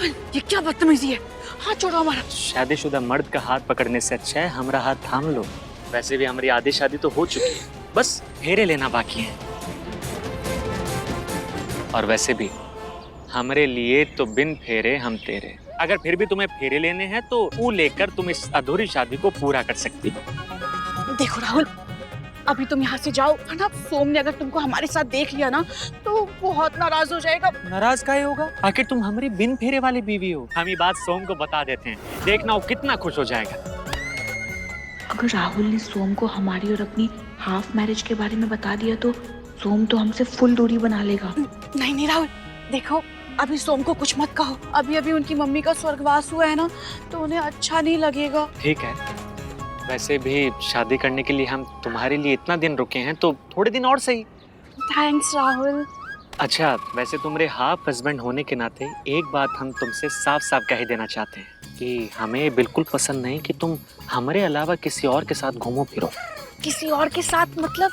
राहुल, ये क्या बदतमीजी है? हाथ छोड़ो हमारा। शादीशुदा मर्द का हाथ पकड़ने से अच्छा है हमारा हाथ थाम लो। वैसे भी हमारी आधी शादी तो हो चुकी है, बस फेरे लेना बाकी है। और वैसे भी हमारे लिए तो बिन फेरे हम तेरे। अगर फिर भी तुम्हें फेरे लेने हैं तो वो लेकर तुम इस अधूरी शादी को पूरा कर सकती हो। देखो राहुल, अभी तुम यहाँ से जाओ, वरना सोम ने अगर तुमको हमारे साथ देख लिया ना तो बहुत नाराज हो जाएगा। नाराज काहे होगा? आखिर तुम हमारी बिन फेरे वाली बीवी हो। हम ये बात सोम को बता देते हैं, देखना वो कितना खुश हो जाएगा। अगर राहुल ने सोम को हमारी और अपनी हाफ मैरिज के बारे में बता दिया तो सोम तो हमसे फुल दूरी बना लेगा। नहीं नहीं राहुल, देखो अभी सोम को कुछ मत कहो। अभी अभी उनकी मम्मी का स्वर्गवास हुआ है ना, तो उन्हें अच्छा नहीं लगेगा। ठीक है, वैसे भी शादी करने के लिए हम तुम्हारे लिए इतना दिन रुके हैं तो थोड़े दिन और सही। थैंक्स राहुल। अच्छा, वैसे तुम्हारे हाफ हस्बैंड होने के नाते एक बात हम तुमसे साफ साफ कह देना चाहते हैं कि हमें बिल्कुल पसंद नहीं कि तुम हमारे अलावा किसी और के साथ घूमो फिरो। किसी और के साथ मतलब?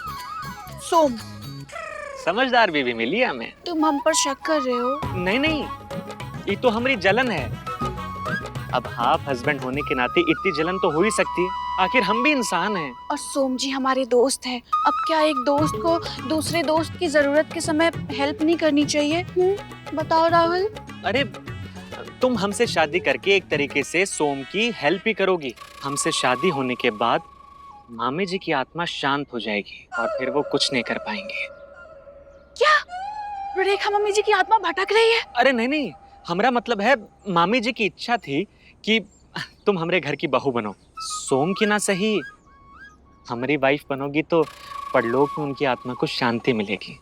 सोम, समझदार बीवी मिली हमें। तुम हम पर शक कर रहे हो? नहीं नहीं, ये तो हमारी जलन है। अब हाफ हस्बैंड होने के नाते इतनी जलन तो हो ही सकती है, आखिर हम भी इंसान हैं। और सोम जी हमारे दोस्त हैं। अब क्या एक दोस्त को दूसरे दोस्त की जरूरत के समय हेल्प नहीं करनी चाहिए? बताओ राहुल। अरे तुम हमसे शादी करके एक तरीके से सोम की हेल्प ही करोगी। हमसे शादी होने के बाद मामी जी की आत्मा शांत हो जाएगी और फिर वो कुछ नहीं कर पाएंगे। क्या रेखा मम्मी जी की आत्मा भटक रही है? अरे नहीं नहीं, हमारा मतलब है मामी जी की इच्छा थी कि तुम हमारे घर की बहू बनो। सोम की ना सही, हमारी वाइफ बनोगी तो परलोक में उनकी आत्मा को शांति मिलेगी।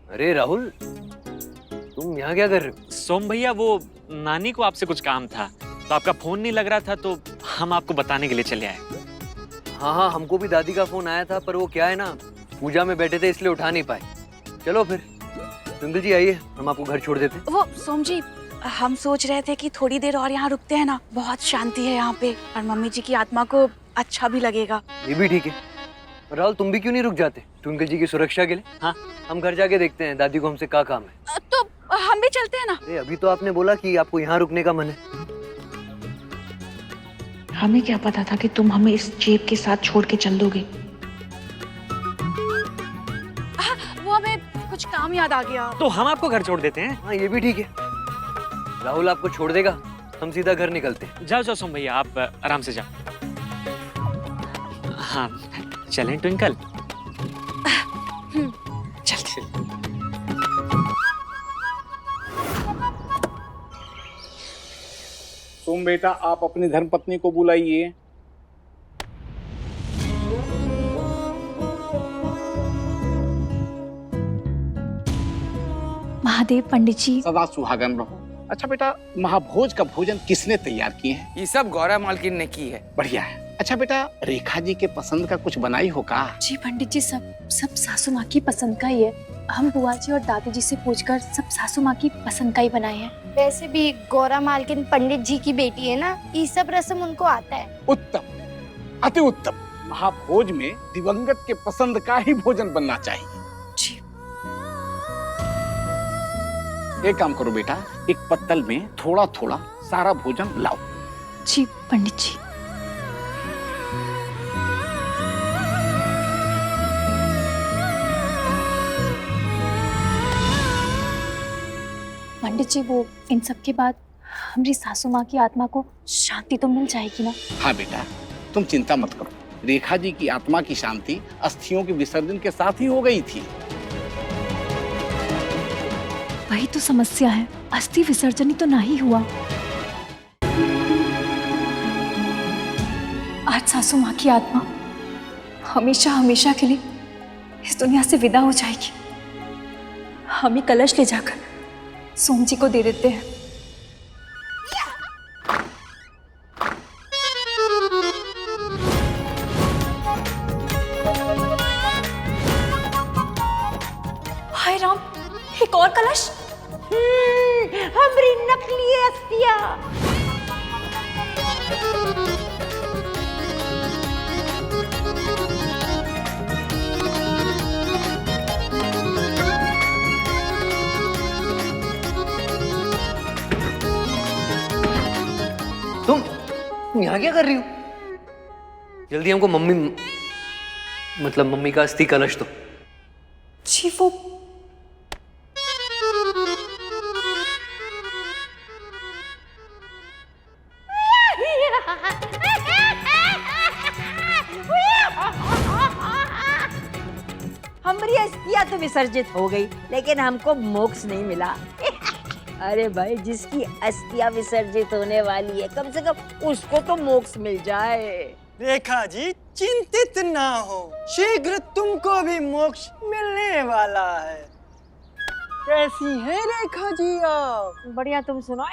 अरे राहुल, तुम यहाँ क्या कर रहे हो? सोम भैया, वो नानी को आपसे कुछ काम था तो आपका फोन नहीं लग रहा था तो हम आपको बताने के लिए चले आए। हाँ हाँ, हमको भी दादी का फोन आया था, पर वो क्या है ना, पूजा में बैठे थे इसलिए उठा नहीं पाए। चलो फिर ट्विंकल जी आइए, हम आपको घर छोड़ देते हैं। वो सोम जी, हम सोच रहे थे कि थोड़ी देर और यहाँ रुकते हैं ना, बहुत शांति है यहाँ पे और मम्मी जी की आत्मा को अच्छा भी लगेगा। ये भी ठीक है। राहुल, तुम भी क्यों नहीं रुक जाते ट्विंकल जी की सुरक्षा के लिए? हाँ, हम घर जाके देखते हैं दादी को हमसे क्या काम है। तो हम भी चलते हैं ना। अरे अभी तो आपने बोला कि आपको यहाँ रुकने का मन है। हमें क्या पता था कि तुम हमें इस जेब के साथ छोड़ के चल दोगे। वो हमें कुछ काम याद आ गया। तो हम आपको घर छोड़ देते हैं। हाँ, ये भी ठीक है। राहुल आपको छोड़ देगा, हम सीधा घर निकलते हैं। जाओ जाओ सोम भैया, आप आराम से जाओ। हाँ चलें ट्विंकल? चल। सोम बेटा, आप अपनी धर्मपत्नी को बुलाइए। महादेव पंडित जी। सदा सुहागन रहो। अच्छा बेटा, महाभोज का भोजन किसने तैयार किए हैं? ये सब गौरा मालकिन ने की है। बढ़िया है। अच्छा बेटा, रेखा जी के पसंद का कुछ बनाई हो का? जी पंडित जी, सब सासू माँ की पसंद का ही है। हम बुआ जी और दादी जी से पूछकर सब सासू माँ की पसंद का ही बनाए हैं। वैसे भी गौरा मालकिन पंडित जी की बेटी है ना, ये सब रस्म उनको आता है। उत्तम, अति उत्तम। महाभोज में दिवंगत के पसंद का ही भोजन बनना चाहिए। जी। एक काम करो बेटा, एक पत्तल में थोड़ा थोड़ा सारा भोजन लाओ। जी पंडित जी। पंडित जी, वो इन सब के बाद हमारी सासू माँ की आत्मा को शांति तो मिल जाएगी ना? हाँ बेटा, तुम चिंता मत करो। रेखा जी की आत्मा की शांति अस्थियों के विसर्जन के साथ ही हो गई थी। वही तो समस्या है, अस्थि विसर्जन ही तो नहीं हुआ। आज सासू माँ की आत्मा हमेशा हमेशा के लिए इस दुनिया से विदा हो जाएगी। हम ही कलश ले जाकर सोम जी को दे देते हैं। हाय राम, एक और कलश। हमारी नकली अस्थियां। तुम यहाँ क्या कर रही हो? जल्दी हमको मम्मी का अस्थि कलश दो। जी वो हमारी अस्थियां तो विसर्जित हो गई, लेकिन हमको मोक्ष नहीं मिला। अरे भाई, जिसकी अस्थियां विसर्जित होने वाली है, कम से कम उसको तो मोक्ष मिल जाए। रेखा जी चिंतित ना हो, शीघ्र तुमको भी मोक्ष मिलने वाला है। कैसी है रेखा जी आप? बढ़िया, तुम सुनो।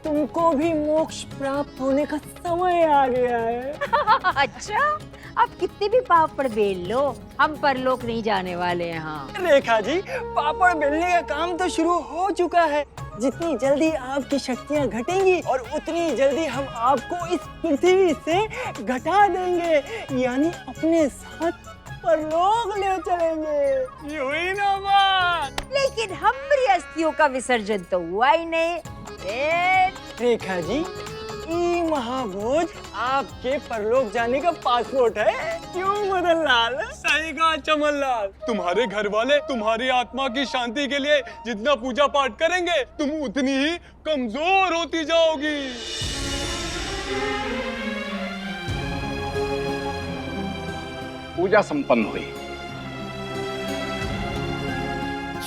तुमको भी मोक्ष प्राप्त होने का समय आ गया है। अच्छा, अब कितने भी पापड़ बेल लो, हम परलोक नहीं जाने वाले हैं। हाँ रेखा जी, पापड़ बेलने का काम तो शुरू हो चुका है। जितनी जल्दी आपकी शक्तियाँ घटेंगी और उतनी जल्दी हम आपको इस पृथ्वी से घटा देंगे, यानी अपने साथ परलोक ले चलेंगे। ये हुई ना बात? लेकिन हमारी अस्थियों का विसर्जन तो हुआ ही नहीं। रेखा जी, ई महाभोज आपके परलोक जाने का पासपोर्ट है। क्यों मदन लाल? सही कहा चमन लाल। तुम्हारे घर वाले तुम्हारी आत्मा की शांति के लिए जितना पूजा पाठ करेंगे, तुम उतनी ही कमजोर होती जाओगी। पूजा संपन्न हुई।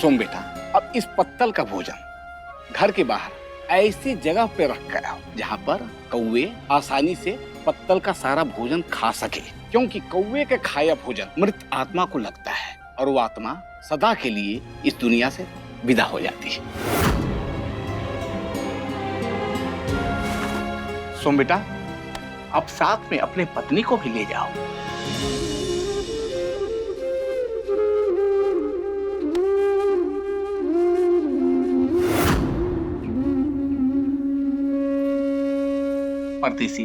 सोम बेटा, अब इस पत्तल का भोजन घर के बाहर ऐसी जगह पे रख कर आओ जहाँ पर कौवे आसानी से पत्तल का सारा भोजन खा सके, क्योंकि कौवे के खाया भोजन मृत आत्मा को लगता है और वो आत्मा सदा के लिए इस दुनिया से विदा हो जाती है। सोम बेटा, अब साथ में अपने पत्नी को भी ले जाओ। परदेसी,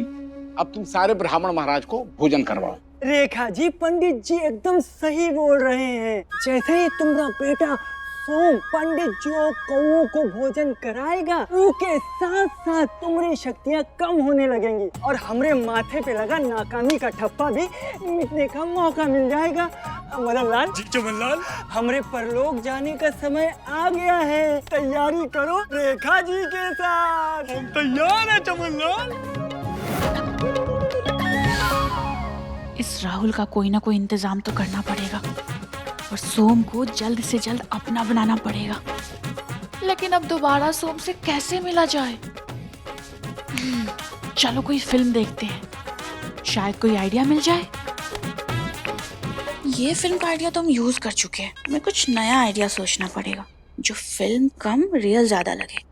अब तुम सारे ब्राह्मण महाराज को भोजन करवाओ। रेखा जी, पंडित जी एकदम सही बोल रहे हैं। जैसे ही तुम्हारा बेटा सोम पंडित जी कौओं को भोजन कराएगा, उसके साथ साथ तुम्हारी शक्तियाँ कम होने लगेंगी और हमारे माथे पे लगा नाकामी का ठप्पा भी मिटने का मौका मिल जाएगा। मदन लाल जी चमन लाल, हमरे परलोक जाने का समय आ गया है। तैयारी करो रेखा जी के साथ। हम तैयार हैं चमन लाल। इस राहुल का कोई ना कोई इंतजाम तो करना पड़ेगा और सोम को जल्द से जल्द अपना बनाना पड़ेगा। लेकिन अब दोबारा सोम से कैसे मिला जाए? चलो कोई फिल्म देखते हैं, शायद कोई आइडिया मिल जाए। ये फिल्म का आइडिया तो हम यूज कर चुके हैं, हमें कुछ नया आइडिया सोचना पड़ेगा जो फिल्म कम रियल ज्यादा लगे।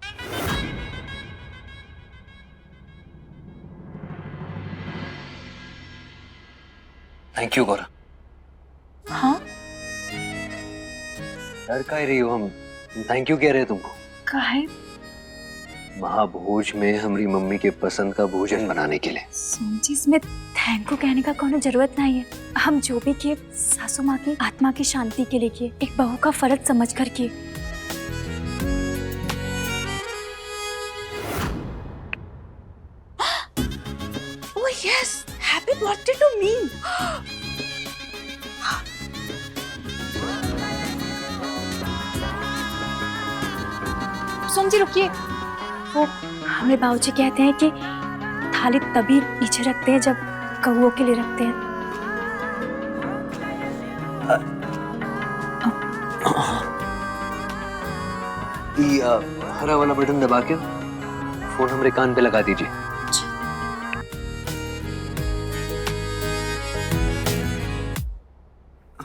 Thank you Gaura. हाँ, डर का ही रही हो? हम थैंक यू कह रहे हैं तुमको। काहे? महाभोज में हमारी मम्मी के पसंद का भोजन बनाने के लिए। सोम जी, इसमें थैंक यू कहने का कोनो जरूरत नहीं है। हम जो भी किए सासू माँ की आत्मा की शांति के लिए किए, एक बहू का फर्ज समझ कर किए। Oh yes, happy birthday to me. Som ji रुकिए, वो हमें बाबूजी कहते हैं कि थाली तभी नीचे रखते हैं जब कौओं के लिए रखते हैं। हरा वाला बटन दबा के फोन हमारे कान पे लगा दीजिए।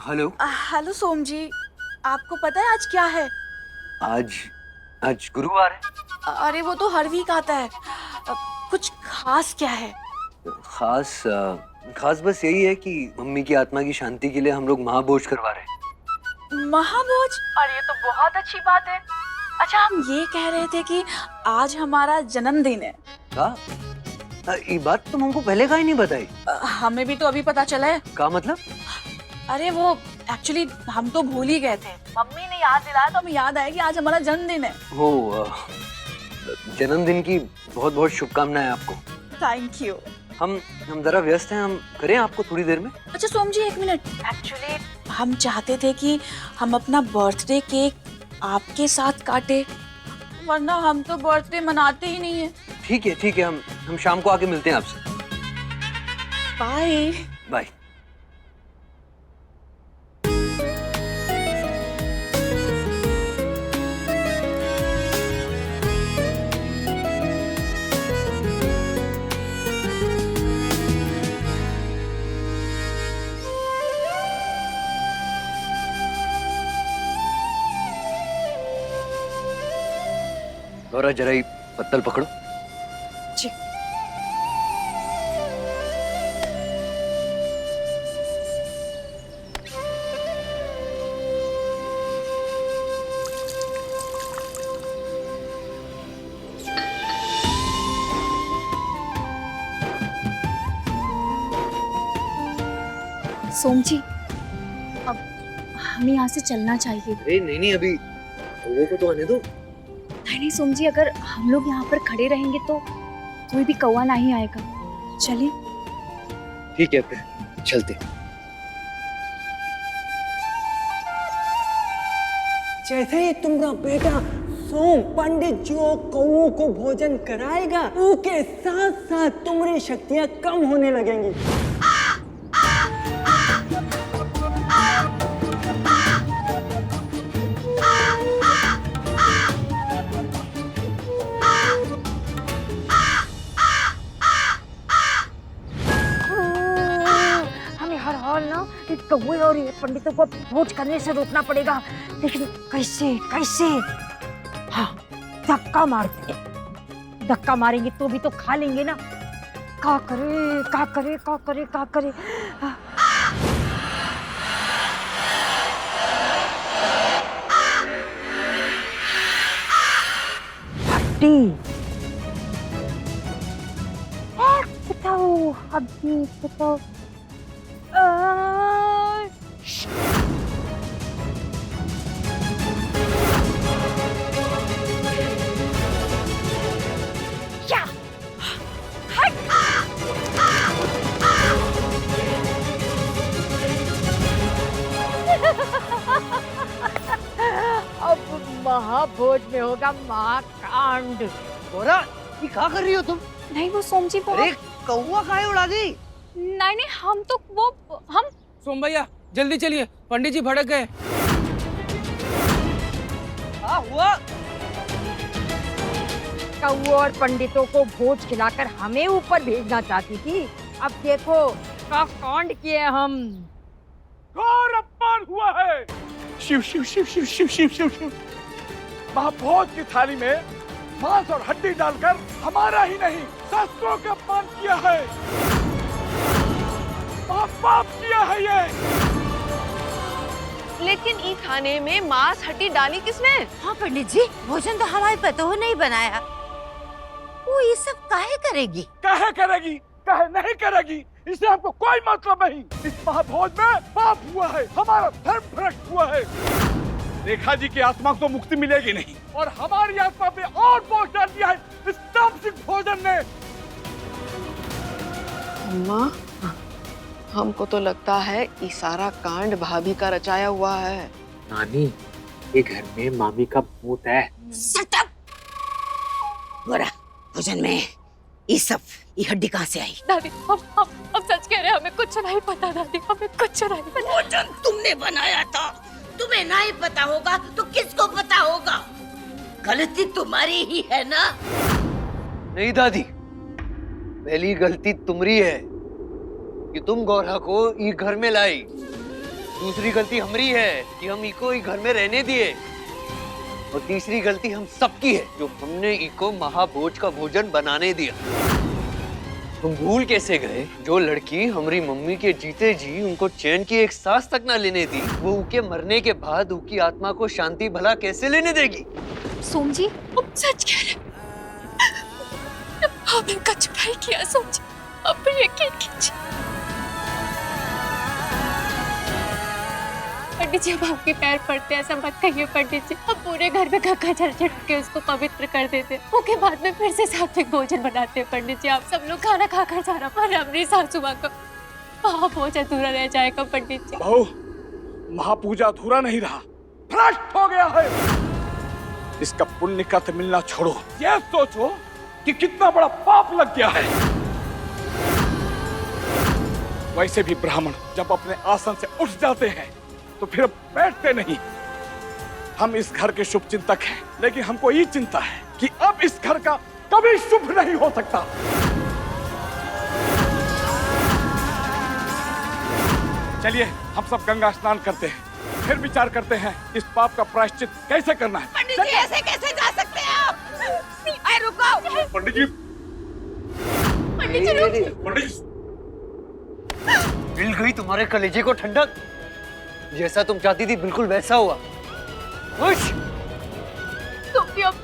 हेलो। हेलो सोम जी, आपको पता है आज क्या है? आज गुरुवार है। अरे वो तो हर वीक आता है। कुछ खास क्या है? खास बस यही है कि मम्मी की आत्मा की शांति के लिए हम लोग महाभोज करवा रहे हैं। महाभोज? अरे ये तो बहुत अच्छी बात है। अच्छा, हम ये कह रहे थे कि आज हमारा जन्मदिन है। ये बात तुम हमको पहले का ही नहीं बताई। हमें भी तो अभी पता चला है। क्या मतलब? अरे वो एक्चुअली हम तो भूल ही गए थे, मम्मी ने याद दिलाया तो हमें याद आया कि आज हमारा जन्मदिन है। वो जन्मदिन की बहुत बहुत शुभकामनाएं आपको। Thank you. हम जरा व्यस्त हैं, हम करें आपको थोड़ी देर में। अच्छा सोम जी, एक मिनट। एक्चुअली हम चाहते थे कि हम अपना बर्थडे केक आपके साथ काटे, वरना हम तो बर्थडे मनाते ही नहीं है। ठीक है, हम शाम को आके मिलते हैं आपसे। Bye bye. गौरा जरा ही पत्तल पकड़ो। जी। सोम जी, अब हमें यहाँ से चलना चाहिए। अरे नहीं, अभी कौवे को तो आने दो। नहीं सोम जी, अगर हम लोग यहाँ पर खड़े रहेंगे तो कोई भी कौवा नहीं आएगा। चलिए। ठीक है, फिर चलते। जैसे ही तुम्हारा बेटा सोम पंडित जी और कौओं को भोजन कराएगा, उसके साथ साथ तुम्हारी शक्तियाँ कम होने लगेंगी। हर हाल ना इस कौवे और ये पंडितों को भोज करने से रोकना पड़ेगा, लेकिन कैसे कैसे? हाँ, धक्का मारते हैं। धक्का मारेंगे तो भी तो खा लेंगे ना। क्या करे क्या करे क्या करे क्या करे? हड्डी बताओ, हड्डी बताओ। अब महाभोज में होगा महाकांड। गौरा, ये क्या कर रही हो तुम? नहीं वो सोम जी, वो अरे कौवा काहे उड़ा दी? नहीं हम तो हम सोम भैया जल्दी चलिए, पंडित जी भड़क गए। क्या हुआ? कौओं और पंडितों को भोज खिलाकर हमें ऊपर भेजना चाहती थी। अब देखो का कांड किए हम। घोर अपमान हुआ है। शिव शिव शिव शिव शिव शिव शिव शिव। महाभोज की थाली में मांस और हड्डी डालकर हमारा ही नहीं शास्त्रों का अपमान किया है। महापाप किया है ये। लेकिन ई खाने में मांस हड्डी डाली किसने? हाँ पंडित जी, भोजन तो हमारे पतोह ने ही बनाया। वो ये सब काहे करेगी? काहे करेगी, काहे नहीं करेगी, इससे हमको कोई मतलब नहीं। इस महाभोज में पाप हुआ है, हमारा धर्म भ्रष्ट हुआ है। रेखा जी की आत्मा को मुक्ति मिलेगी नहीं, और हमारी आत्मा पे और बोझ डाल दिया है इस तामसिक भोजन ने। अम्मा, हमको तो लगता है ये सारा कांड भाभी का रचाया हुआ है। नानी, ये घर में मामी का भूत है। गोरा, भोजन में ये सब ये हड्डी कहाँ से आई? दादी, हम सच कह रहे हैं, हमें कुछ नहीं पता दादी, हमें कुछ नहीं पता। भोजन तुमने बनाया था, तुम्हें नहीं पता होगा तो किसको पता होगा? गलती तुम्हारी ही है ना? नहीं दादी, पहली गलती तुम्हारी है कि तुम गौरा को ये घर में लाई। दूसरी गलती हमारी है कि हम इको घर में रहने दिए। और तीसरी गलती हम सबकी है जो हमने इको महाभोज का भोजन बनाने दिया। हम भूल कैसे गए जो लड़की हमारी मम्मी के जीते जी उनको चैन की एक सांस तक ना लेने दी, वो उनके मरने के बाद उनकी आत्मा को शांति भला कैसे लेने देगी? सोम जी, हम सच कह रहे हैं, हमने का चुराई किया सोम जी, अब यकीन कीजिए। पंडित जी अब आपके पैर पड़ते हैं, ऐसा मत कहिए पंडित जी। अब पूरे घर में गंगा जल छिड़क के उसको पवित्र कर देते, उसके बाद में फिर से सात्विक भोजन बनाते हैं पंडित जी। आप सब लोग खाना खाकर जाना, पर अपनी सासू माँ को महाभोजन अधूरा रह जाएगा पंडित जी। बहू, महापूजा अधूरा नहीं रहा, भ्रष्ट हो गया है। इसका पुण्य का तो मिलना छोड़ो, यह सोचो कि कितना बड़ा पाप लग गया है। वैसे भी ब्राह्मण जब अपने आसन से उठ जाते हैं तो फिर बैठते नहीं। हम इस घर के शुभ चिंतक हैं, लेकिन हमको ये चिंता है कि अब इस घर का कभी शुभ नहीं हो सकता। चलिए हम सब गंगा स्नान करते हैं, फिर विचार करते हैं इस पाप का प्रायश्चित कैसे करना है। पंडित जी ऐसे कैसे जा सकते हैं आप? अरे रुको पंडित जी, पंडित जी रुक। पंडित जी, मिल गई तुम्हारे कलेजे को ठंडक। जैसा तुम चाहती थी बिल्कुल वैसा हुआ। खुश। तुम भी हम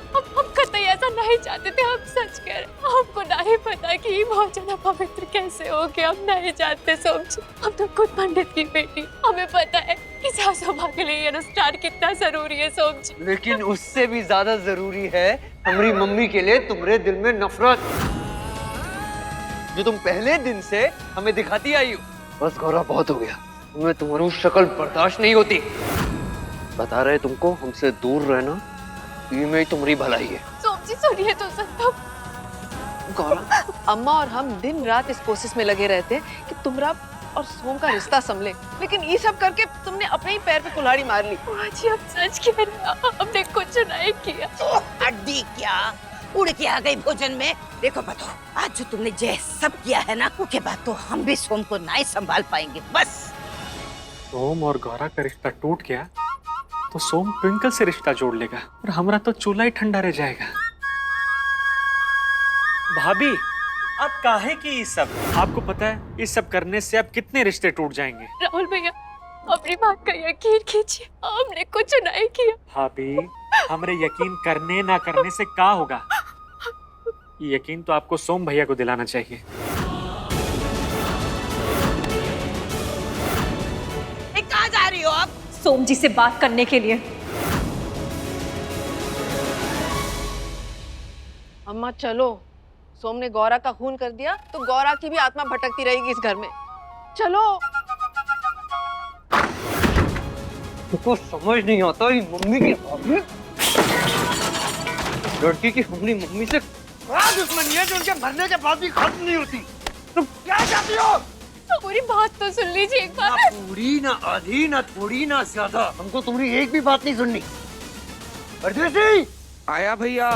कतई ऐसा नहीं चाहते थे, हम सच कह रहे। हमको नहीं पता कि ये भोजन पवित्र कैसे हो गया, हम नहीं जानते सोम जी। हम तो खुद पंडित की बेटी, हमें पता है कि सासू माँ के लिए ये अनुष्ठान कितना जरूरी है सोम जी। लेकिन उससे भी ज्यादा जरूरी है हमारी मम्मी के लिए तुम्हारे दिल में नफरत, जो तुम पहले दिन से हमें दिखाती आई हो। बस गौरा, बहुत हो गया, हमें तुम्हारी शक्ल बर्दाश्त नहीं होती। बता रहे तुमको, हमसे दूर रहना ये में तुम्हारी भलाई है। सोम जी सुनिए तो सत्तम। गौरा, अम्मा और हम दिन रात इस कोशिश में लगे रहते हैं कि तुमरा और सोम का रिश्ता संभले, लेकिन ये सब करके तुमने अपने ही पैर पे कुल्हाड़ी मार ली। जी हम सच कह रहे हैं, हमने कुछ नहीं किया। हड्डी क्या उड़ के आ गई भोजन में। देखो बताओ, आज जो तुमने जय सब किया है ना, उसके बाद तो हम भी सोम को नहीं संभाल पाएंगे। बस सोम और गौरा का रिश्ता टूट गया तो सोम ट्विंकल से रिश्ता जोड़ लेगा और हमारा तो चूल्हा ही ठंडा रह जाएगा। भाभी, आप काहे की ये सब? आपको पता है इस सब करने से अब कितने रिश्ते टूट जाएंगे। राहुल भैया, अपनी बात का यकीन कीजिए, हमने कुछ नहीं किया। भाभी, हमरे यकीन करने ना करने से क्या होगा? ये यकीन तो आपको सोम भैया को दिलाना चाहिए। कहाँ जा रही हो आप? सोम जी से बात करने के लिए। अम्मा चलो, सोम ने गौरा का खून कर दिया तो गौरा की भी आत्मा भटकती रहेगी इस घर में। चलो। तुमको समझ नहीं आता, ये मम्मी की भाभी लड़की की हमारी मम्मी से क्या दुश्मनी है जो उनके मरने के बाद भी खत्म नहीं होती। तुम क्या चाहती हो? तो पूरी बात तो सुन लीजिए एक बार। ना पूरी, ना आधी, ना थोड़ी, ना ज्यादा। हमको तुम्हारी एक भी बात नहीं सुननी। परदेसी आया भैया।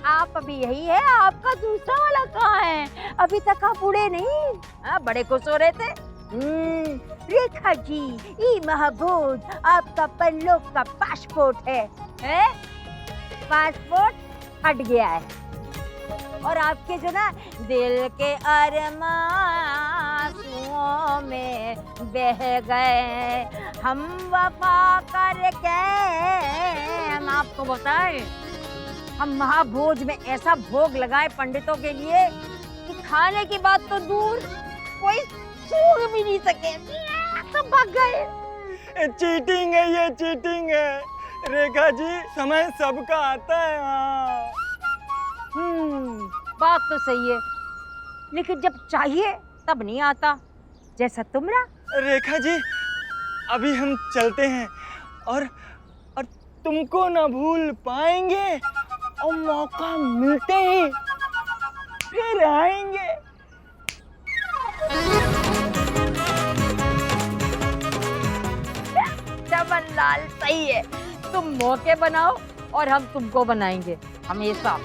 आप अभी यही है, आपका दूसरा वाला कहाँ है? अभी तक आप उड़े नहीं। हाँ, बड़े खुश हो रहे थे। रेखा जी, ये महाभोज आपका परलोक का पासपोर्ट है? पासपोर्ट हट गया है और आपके जो ना दिल के अरमां आंसुओं में बह गए। हम वफा करके, हम आपको बताएं, हम महाभोज में ऐसा भोग लगाए पंडितों के लिए कि खाने की बात तो दूर, कोई सूंघ भी नहीं सके, तो भाग गए। चीटिंग है, ये चीटिंग है। रेखा जी, समय सबका आता है। हाँ। बात तो सही है, लेकिन जब चाहिए तब नहीं आता, जैसा तुमरा। रेखा जी, अभी हम चलते हैं और तुमको ना भूल पाएंगे और मौका मिलते ही फिर आएंगे। चमन लाल सही है, तुम मौके बनाओ और हम तुमको बनाएंगे हमेशा।